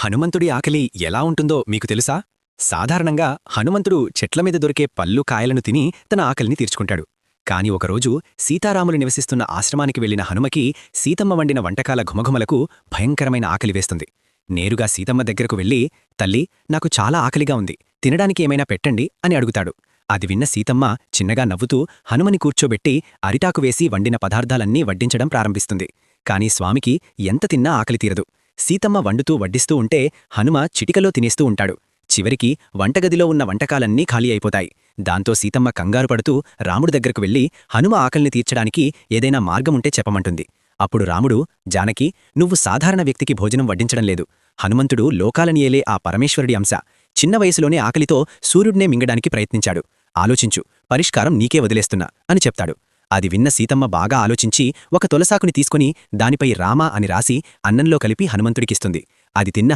హనుమంతుడి ఆకలి ఎలా ఉంటుందో మీకు తెలుసా? సాధారణంగా హనుమంతుడు చెట్లమీద దొరికే పళ్ళు కాయలను తిని తన ఆకలిని తీర్చుకుంటాడు. కాని ఒకరోజు సీతారాములు నివసిస్తున్న ఆశ్రమానికి వెళ్లిన హనుమకి సీతమ్మ వండిన వంటకాల ఘుమఘుమలకు భయంకరమైన ఆకలి వేస్తుంది. నేరుగా సీతమ్మ దగ్గరకు వెళ్లి, తల్లీ, నాకు చాలా ఆకలిగా ఉంది, తినడానికి ఏమైనా పెట్టండి అని అడుగుతాడు. అది విన్న సీతమ్మ చిన్నగా నవ్వుతూ హనుమని కూర్చోబెట్టి అరిటాకు వేసి వండిన పదార్థాలన్నీ వడ్డించడం ప్రారంభిస్తుంది. కాని స్వామికి ఎంత తిన్నా ఆకలి తీరదు. సీతమ్మ వండుతూ వడ్డిస్తూ ఉంటే హనుమ చిటికలో తినేస్తూ ఉంటాడు. చివరికి వంటగదిలో ఉన్న వంటకాలన్నీ ఖాళీ అయిపోతాయి. దాంతో సీతమ్మ కంగారు పడుతూ రాముడి దగ్గరకు వెళ్లి హనుమ ఆకలిని తీర్చడానికి ఏదైనా మార్గముంటే చెప్పమంటుంది. అప్పుడు రాముడు, జానకీ, నువ్వు సాధారణ వ్యక్తికి భోజనం వడ్డించడం లేదు. హనుమంతుడు లోకాలని ఏలే ఆ పరమేశ్వరుడి అంశ. చిన్న వయసులోనే ఆకలితో సూర్యుడినే మింగడానికి ప్రయత్నించాడు. ఆలోచించు, పరిష్కారం నీకే వదిలేస్తున్నా అని చెప్తాడు. అది విన్న సీతమ్మ బాగా ఆలోచించి ఒక తులసాకుని తీసుకుని దానిపై రామ అని రాసి అన్నంలో కలిపి హనుమంతుడికిస్తుంది. అది తిన్న